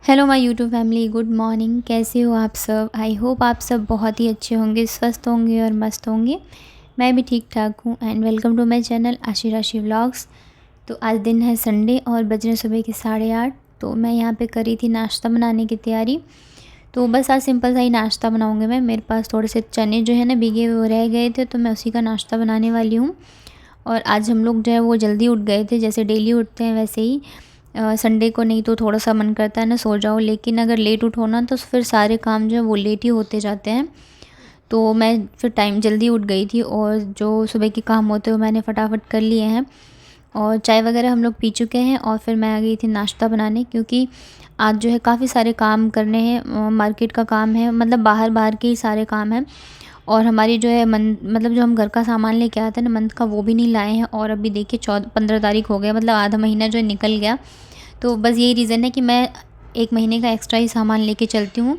Hello my YouTube family, good morning. कैसे हो आप सब? आई होप आप सब बहुत ही अच्छे होंगे, स्वस्थ होंगे और मस्त होंगे। मैं भी ठीक ठाक हूँ and welcome to my channel Ashi Rashi vlogs. तो आज दिन है संडे और बज रहे सुबह के 8:30। तो मैं यहाँ पे करी थी नाश्ता बनाने की तैयारी। तो बस आज सिंपल सा ही नाश्ता बनाऊँगी मैं। मेरे पास थोड़े से चने जो है ना भीगे हुए वो रह गए थे, तो मैं उसी का नाश्ता बनाने वाली हूँ। और आज हम लोग जो है वो जल्दी उठ गए थे, जैसे डेली उठते हैं वैसे ही। संडे को नहीं तो थोड़ा सा मन करता है ना सो जाओ, लेकिन अगर लेट उठो ना तो फिर सारे काम जो है वो लेट ही होते जाते हैं। तो मैं फिर टाइम जल्दी उठ गई थी और जो सुबह के काम होते हैं वो मैंने फटाफट कर लिए हैं। और चाय वगैरह हम लोग पी चुके हैं और फिर मैं आ गई थी नाश्ता बनाने, क्योंकि आज जो है काफ़ी सारे काम करने हैं। मार्केट का काम है, मतलब बाहर बाहर के ही सारे काम हैं। और हमारी जो है मतलब जो हम घर का सामान लेके आते हैं ना मंथ का, वो भी नहीं लाए हैं। और अभी देखिए 15 तारीख हो गया, मतलब आधा महीना जो है निकल गया। तो बस यही रीज़न है कि मैं 1 महीने का एक्स्ट्रा ही सामान लेके चलती हूँ।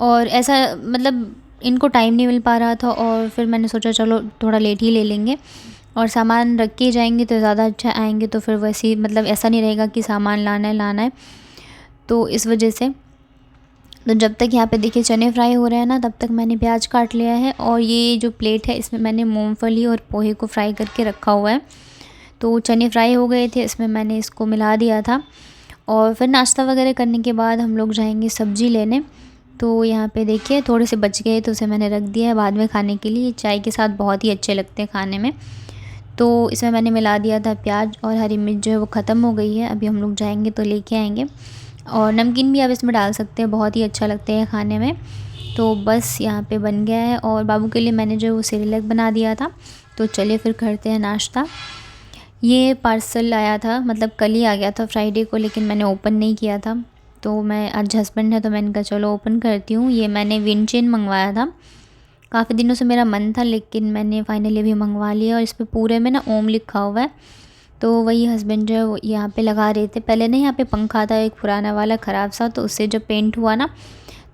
और ऐसा मतलब इनको टाइम नहीं मिल पा रहा था और फिर मैंने सोचा चलो थोड़ा लेट ही ले लेंगे और सामान रख के जाएंगे तो ज़्यादा अच्छा आएंगे। तो फिर वैसे ही मतलब ऐसा नहीं रहेगा कि सामान लाना है। तो इस वजह से तो जब तक यहाँ पे देखिए चने फ्राई हो रहे हैं ना, तब तक मैंने प्याज काट लिया है। और ये जो प्लेट है इसमें मैंने मूंगफली और पोहे को फ्राई करके रखा हुआ है। तो चने फ्राई हो गए थे, इसमें मैंने इसको मिला दिया था। और फिर नाश्ता वगैरह करने के बाद हम लोग जाएंगे सब्ज़ी लेने। तो यहाँ पे देखिए थोड़े से बच गए तो उसे मैंने रख दिया है बाद में खाने के लिए। चाय के साथ बहुत ही अच्छे लगते हैं खाने में। तो इसमें मैंने मिला दिया था प्याज, और हरी मिर्च जो है वो ख़त्म हो गई है। अभी हम लोग जाएंगे तो लेके आएंगे। और नमकीन भी आप इसमें डाल सकते हैं, बहुत ही अच्छा लगते हैं खाने में। तो बस यहाँ पे बन गया है और बाबू के लिए मैंने जो वो सेरेलैक बना दिया था। तो चलिए फिर करते हैं नाश्ता। ये पार्सल आया था, मतलब कल ही आ गया था फ्राइडे को, लेकिन मैंने ओपन नहीं किया था। तो मैं आज हस्बैंड है तो मैंने कहा चलो ओपन करती हूँ। ये मैंने विंड चेन मंगवाया था, काफ़ी दिनों से मेरा मन था, लेकिन मैंने फाइनली भी मंगवा लिया। और इस पे पूरे में ना ओम लिखा हुआ है। तो वही हस्बैंड जो है वो यहाँ पे लगा रहे थे। पहले ना यहाँ पे पंखा था एक पुराना वाला ख़राब सा, तो उससे जो पेंट हुआ ना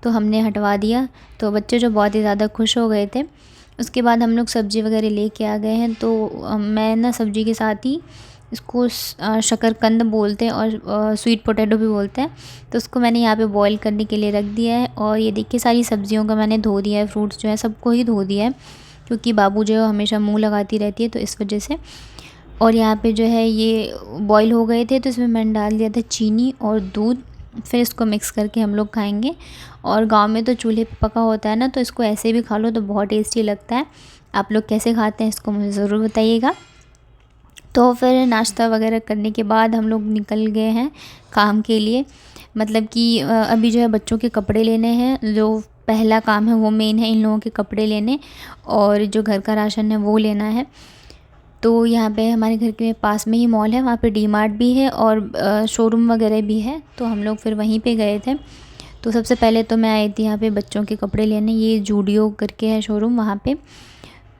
तो हमने हटवा दिया। तो बच्चे जो बहुत ही ज़्यादा खुश हो गए थे। उसके बाद हम लोग सब्ज़ी वगैरह लेके आ गए हैं। तो मैं ना सब्ज़ी के साथ ही इसको शकरकंद बोलते हैं और स्वीट पोटैटो भी बोलते हैं। तो उसको मैंने यहाँ पे बॉईल करने के लिए रख दिया है। और ये देखिए सारी सब्जियों का मैंने धो दिया है, फ्रूट्स जो है सबको ही धो दिया है, क्योंकि बाबू जो है हमेशा मुँह लगाती रहती है तो इस वजह से। और यहाँ पे जो है ये बॉईल हो गए थे तो इसमें मैंने डाल दिया था चीनी और दूध। फिर इसको मिक्स करके हम लोग खाएंगे। और गांव में तो चूल्हे पे पका होता है ना, तो इसको ऐसे भी खा लो तो बहुत टेस्टी लगता है। आप लोग कैसे खाते हैं इसको मुझे ज़रूर बताइएगा। तो फिर नाश्ता वगैरह करने के बाद हम लोग निकल गए हैं काम के लिए। मतलब कि अभी जो है बच्चों के कपड़े लेने हैं। जो पहला काम है वो मेन है, इन लोगों के कपड़े लेने। और जो घर का राशन है वो लेना है। तो यहाँ पे हमारे घर के पास में ही मॉल है, वहाँ पे डी मार्ट भी है और शोरूम वगैरह भी है। तो हम लोग फिर वहीं पे गए थे। तो सबसे पहले तो मैं आई थी यहाँ पे बच्चों के कपड़े लेने। ये जूडियो करके है शोरूम, वहाँ पे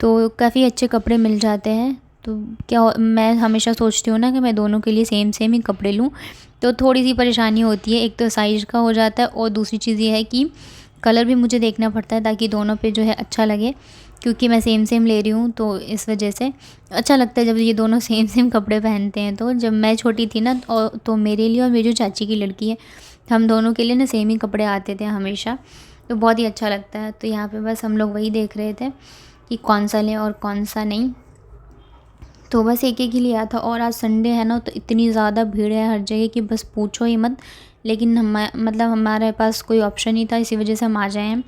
तो काफ़ी अच्छे कपड़े मिल जाते हैं। तो मैं हमेशा सोचती हूँ ना कि मैं दोनों के लिए सेम सेम ही कपड़े लूँ। तो थोड़ी सी परेशानी होती है, एक तो साइज़ का हो जाता है और दूसरी चीज़ ये है कि कलर भी मुझे देखना पड़ता है ताकि दोनों पे जो है अच्छा लगे, क्योंकि मैं सेम सेम ले रही हूँ। तो इस वजह से अच्छा लगता है जब ये दोनों सेम सेम कपड़े पहनते हैं। तो जब मैं छोटी थी ना तो मेरे लिए और मेरी जो चाची की लड़की है, हम दोनों के लिए ना सेम ही कपड़े आते थे हमेशा। तो बहुत ही अच्छा लगता है। तो यहाँ पे बस हम लोग वही देख रहे थे कि कौन सा लें और कौन सा नहीं। तो बस एक एक ही लिया था। और आज संडे है ना, तो इतनी ज़्यादा भीड़ है हर जगह कि बस पूछो ही मत। लेकिन मतलब हमारे पास कोई ऑप्शन नहीं था, इसी वजह से हम आ जाए हैं।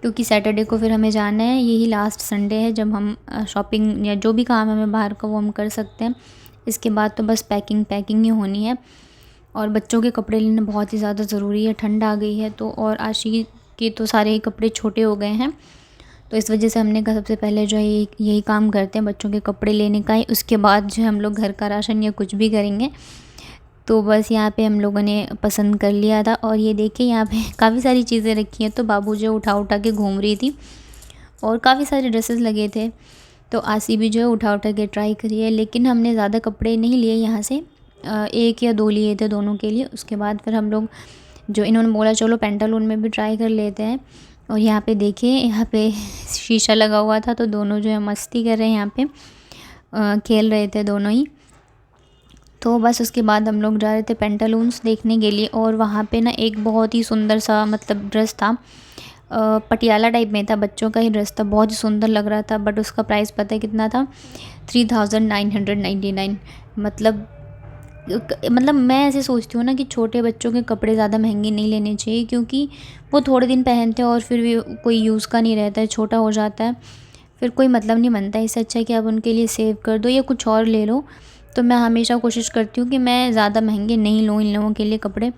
क्योंकि सैटरडे को फिर हमें जाना है, यही लास्ट संडे है जब हम शॉपिंग या जो भी काम है हमें बाहर का वो हम कर सकते हैं। इसके बाद तो बस पैकिंग पैकिंग ही होनी है। और बच्चों के कपड़े लेना बहुत ही ज़्यादा ज़रूरी है, ठंड आ गई है तो। और आशी के तो सारे ही कपड़े छोटे हो गए हैं। तो इस वजह से हमने कहा सबसे पहले जो है यही काम करते हैं, बच्चों के कपड़े लेने का ही। उसके बाद जो है हम लोग घर का राशन या कुछ भी करेंगे। तो बस यहाँ पे हम लोगों ने पसंद कर लिया था। और ये देखिए यहाँ पे काफ़ी सारी चीज़ें रखी हैं। तो बाबू जो उठा उठा के घूम रही थी और काफ़ी सारे ड्रेसेस लगे थे। तो आसी भी जो है उठा उठा के ट्राई करी है। लेकिन हमने ज़्यादा कपड़े नहीं लिए यहाँ से, 1 या 2 लिए थे दोनों के लिए। उसके बाद फिर हम लोग जो इन्होंने बोला चलो पेंटालून में भी ट्राई कर लेते हैं। और यहाँ पे देखिए यहाँ पे शीशा लगा हुआ था, तो दोनों जो है मस्ती कर रहे हैं यहाँ पे, खेल रहे थे दोनों ही। तो बस उसके बाद हम लोग जा रहे थे पेंटालून्स देखने के लिए। और वहाँ पे ना एक बहुत ही सुंदर सा मतलब ड्रेस था, पटियाला टाइप में था, बच्चों का ही ड्रेस था, बहुत ही सुंदर लग रहा था। बट उसका प्राइस पता है कितना था? 3999। मतलब मैं ऐसे सोचती हूँ ना कि छोटे बच्चों के कपड़े ज़्यादा महंगे नहीं लेने चाहिए, क्योंकि वो थोड़े दिन पहनते हैं और फिर भी कोई यूज़ का नहीं रहता है, छोटा हो जाता है, फिर कोई मतलब नहीं बनता है। इससे अच्छा है कि आप उनके लिए सेव कर दो या कुछ और ले लो। तो मैं हमेशा कोशिश करती हूँ कि मैं ज़्यादा महंगे नहीं लूँ इन लोगों के लिए कपड़े,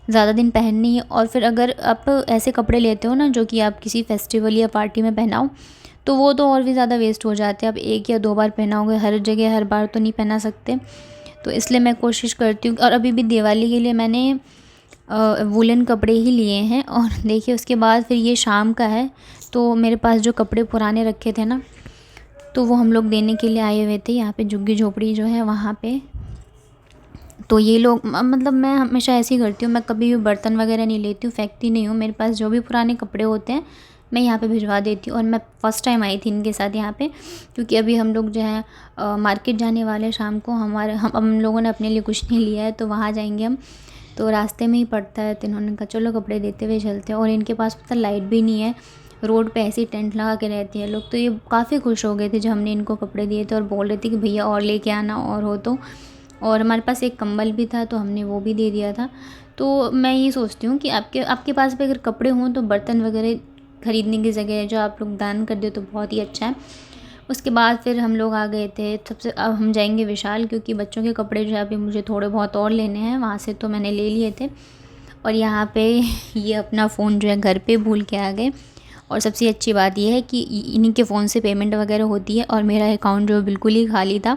ज़्यादा दिन पहनने ही। और फिर अगर आप ऐसे कपड़े लेते हो ना जो कि आप किसी फेस्टिवल या पार्टी में पहनाओ, तो वो तो और भी ज़्यादा वेस्ट हो जाते हैं। आप 1 या 2 बार पहनाओगे, हर जगह हर बार तो नहीं पहना सकते। तो इसलिए मैं कोशिश करती हूँ। और अभी भी दिवाली के लिए मैंने वूलन कपड़े ही लिए हैं। और देखिए उसके बाद फिर ये शाम का है, तो मेरे पास जो कपड़े पुराने रखे थे ना, तो वो हम लोग देने के लिए आए हुए थे यहाँ पे झुग्गी झोपड़ी जो है वहाँ पे। तो ये लोग मतलब मैं हमेशा ऐसे ही करती हूँ, मैं कभी भी बर्तन वगैरह नहीं लेती हूँ, फेंकती नहीं हूँ। मेरे पास जो भी पुराने कपड़े होते हैं मैं यहाँ पे भिजवा देती हूँ। और मैं फ़र्स्ट टाइम आई थी इनके साथ यहाँ पे, क्योंकि अभी हम लोग जो है मार्केट जाने वाले हैं शाम को। हम लोगों ने अपने लिए कुछ नहीं लिया है, तो वहाँ जाएंगे हम, तो रास्ते में ही पड़ता है। तो इन्होंने कहा चलो कपड़े देते हुए चलते हैं। और इनके पास पता लाइट भी नहीं है, रोड पे ऐसे ही टेंट लगा के रहती है लोग। तो ये काफ़ी खुश हो गए थे जब हमने इनको कपड़े दिए थे, और बोल रहे थे कि भैया और लेके आना और हो तो। और हमारे पास एक कंबल भी था, तो हमने वो भी दे दिया था। तो मैं ये सोचती हूँ कि आपके आपके पास भी अगर कपड़े हों तो बर्तन वगैरह ख़रीदने की जगह जो आप लोग दान कर दो तो बहुत ही अच्छा है। उसके बाद फिर हम लोग आ गए थे, सबसे अब हम जाएंगे विशाल, क्योंकि बच्चों के कपड़े जो है अभी मुझे थोड़े बहुत और लेने हैं, वहाँ से तो मैंने ले लिए थे। और यहाँ पे ये अपना फ़ोन जो है घर पे भूल के आ गए। और सबसे अच्छी बात ये है कि इन्हीं के फ़ोन से पेमेंट वगैरह होती है, और मेरा अकाउंट जो बिल्कुल ही खाली था।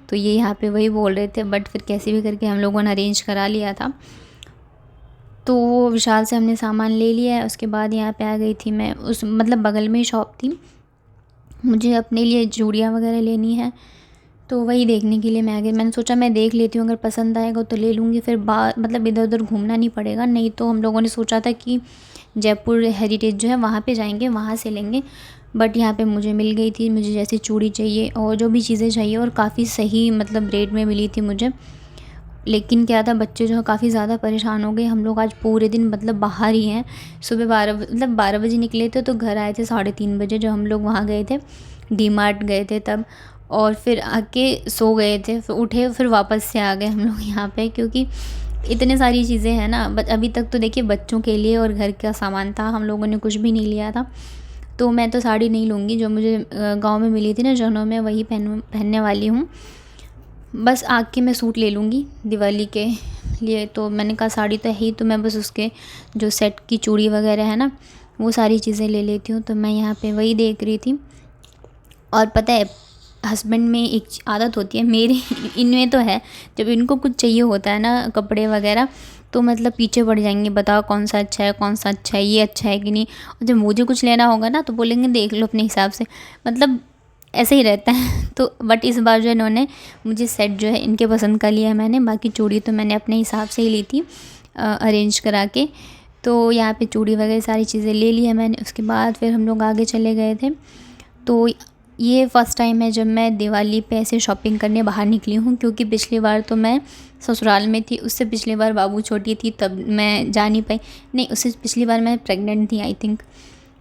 तो ये यहाँ पे वही बोल रहे थे, बट फिर कैसे भी करके हम लोगों ने अरेंज करा लिया था। तो वो विशाल से हमने सामान ले लिया है। उसके बाद यहाँ पे आ गई थी मैं, उस मतलब बगल में ही शॉप थी, मुझे अपने लिए चूड़ियाँ वगैरह लेनी है, तो वही देखने के लिए मैं आ गई। मैंने सोचा मैं देख लेती हूँ, अगर पसंद आएगा तो ले लूँगी, फिर मतलब इधर उधर घूमना नहीं पड़ेगा। नहीं तो हम लोगों ने सोचा था कि जयपुर हेरिटेज जो है वहाँ पे जाएंगे, वहाँ से लेंगे। बट यहाँ पे मुझे मिल गई थी, मुझे जैसी चूड़ी चाहिए और जो भी चीज़ें चाहिए, और काफ़ी सही मतलब रेट में मिली थी मुझे। लेकिन क्या था, बच्चे जो है काफ़ी ज़्यादा परेशान हो गए। हम लोग आज पूरे दिन मतलब बाहर ही हैं। सुबह 12 बजे निकले थे, तो घर आए थे 3:30 बजे, जो हम लोग वहाँ गए थे, डी मार्ट गए थे तब। और फिर आके सो गए थे, फिर उठे, फिर वापस से आ गए हम लोग यहाँ पे, क्योंकि इतने सारी चीज़ें हैं ना। बट अभी तक तो देखिए बच्चों के लिए और घर का सामान था, हम लोगों ने कुछ भी नहीं लिया था। तो मैं तो साड़ी नहीं लूँगी, जो मुझे गांव में मिली थी ना जनों में, वही पहनने वाली हूँ। बस आके मैं सूट ले लूँगी दिवाली के लिए। तो मैंने कहा साड़ी तो है ही, तो मैं बस उसके जो सेट की चूड़ी वगैरह है ना, वो सारी चीज़ें ले लेती हूँ। तो मैं यहाँ पे वही देख रही थी। और पता है, हस्बैंड में एक आदत होती है मेरी इनमें तो है, जब इनको कुछ चाहिए होता है ना कपड़े वगैरह, तो मतलब पीछे पड़ जाएंगे, बताओ कौन सा अच्छा है, कौन सा अच्छा है, ये अच्छा है कि नहीं। और जब मुझे कुछ लेना होगा ना, तो बोलेंगे देख लो अपने हिसाब से, मतलब ऐसे ही रहता है। तो बट इस बार जो इन्होंने मुझे सेट जो है इनके पसंद का लिया है मैंने, बाकी चूड़ी तो मैंने अपने हिसाब से ही ली थी अरेंज करा के। तो यहाँ पे चूड़ी वगैरह सारी चीज़ें ले ली है मैंने। उसके बाद फिर हम लोग आगे चले गए थे। तो ये फ़र्स्ट टाइम है जब मैं दिवाली पे ऐसे शॉपिंग करने बाहर निकली हूँ, क्योंकि पिछली बार तो मैं ससुराल में थी, उससे पिछली बार बाबू छोटी थी तब मैं जा नहीं पाई। नहीं, उससे पिछली बार मैं प्रेग्नेंट थी आई थिंक।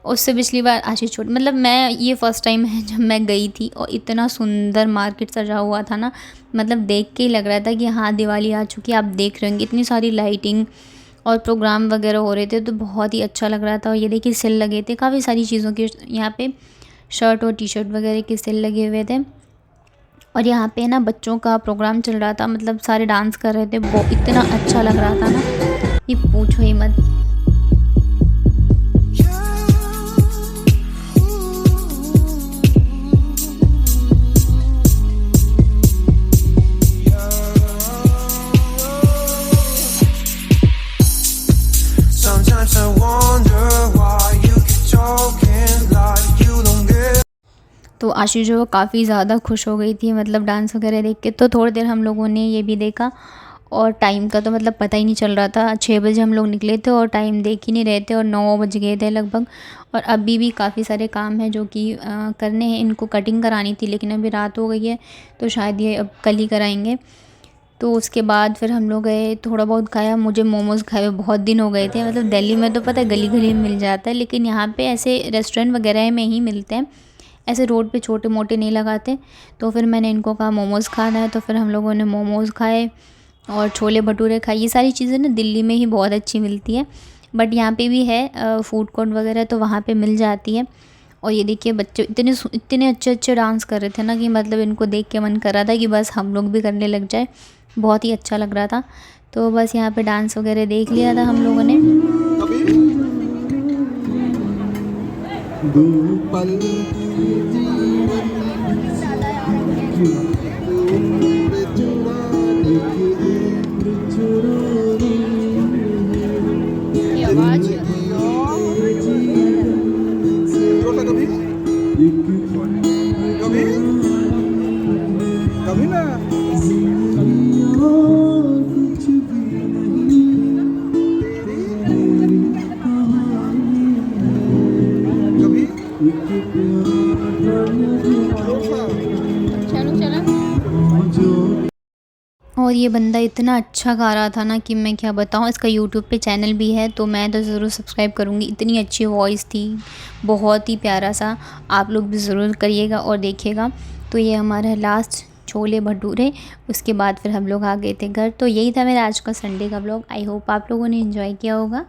उससे पिछली बार आशीष छोटी, मतलब मैं ये फ़र्स्ट टाइम है जब मैं गई थी। और इतना सुंदर मार्केट सजा हुआ था ना, मतलब देख के ही लग रहा था कि हाँ दिवाली आ चुकी है। आप देख रहे होंगे इतनी सारी लाइटिंग और प्रोग्राम वगैरह हो रहे थे, तो बहुत ही अच्छा लग रहा था। और ये देखिए सेल लगे थे काफ़ी सारी चीज़ों के, यहाँ पे शर्ट और टी शर्ट वगैरह के सेल लगे हुए थे। और यहाँ पे ना बच्चों का प्रोग्राम चल रहा था, मतलब सारे डांस कर रहे थे, वो इतना अच्छा लग रहा था ना, ये पूछो ही मत। Sometimes I wonder why you keep talking like you don't get। तो आशीष जो काफ़ी ज़्यादा खुश हो गई थी, मतलब डांस वगैरह देख के। तो थोड़ी देर हम लोगों ने ये भी देखा, और टाइम का तो मतलब पता ही नहीं चल रहा था। 6 बजे हम लोग निकले थे और टाइम देख ही नहीं रहे थे, और 9 बज गए थे लगभग। और अभी भी काफ़ी सारे काम हैं जो कि करने हैं। इनको कटिंग करानी थी, लेकिन अभी रात हो गई है, तो शायद ये अब कल ही कराएंगे। तो उसके बाद फिर हम लोग गए, थोड़ा बहुत खाया। मुझे मोमोज़ खाए हुए बहुत दिन हो गए थे। मतलब दिल्ली में तो पता है गली गली में मिल जाता है, लेकिन यहाँ पे ऐसे रेस्टोरेंट वगैरह में ही मिलते हैं, ऐसे रोड पे छोटे मोटे नहीं लगाते। तो फिर मैंने इनको कहा मोमोज़ खाना है, तो फिर हम लोगों ने मोमोज़ खाए और छोले भटूरे खाए। ये सारी चीज़ें ना दिल्ली में ही बहुत अच्छी मिलती है, बट यहाँ पे भी है फूड कोर्ट वगैरह, तो वहाँ पे मिल जाती है। और ये देखिए बच्चे इतने अच्छे अच्छे डांस कर रहे थे ना कि मतलब इनको देख के मन कर रहा था कि बस हम लोग भी करने लग जाए। बहुत ही अच्छा लग रहा था। तो बस यहाँ पे डांस वगैरह देख लिया था हम लोगों ने। कभी ना और ये बंदा इतना अच्छा गा रहा था ना कि मैं क्या बताऊँ। इसका यूट्यूब पे चैनल भी है, तो मैं तो ज़रूर सब्सक्राइब करूँगी। इतनी अच्छी वॉइस थी, बहुत ही प्यारा सा। आप लोग भी ज़रूर करिएगा और देखिएगा। तो ये हमारा लास्ट छोले भटूरे, उसके बाद फिर हम लोग आ गए थे घर। तो यही था मेरा आज का संडे का व्लॉग। आई होप आप लोगों ने एंजॉय किया होगा।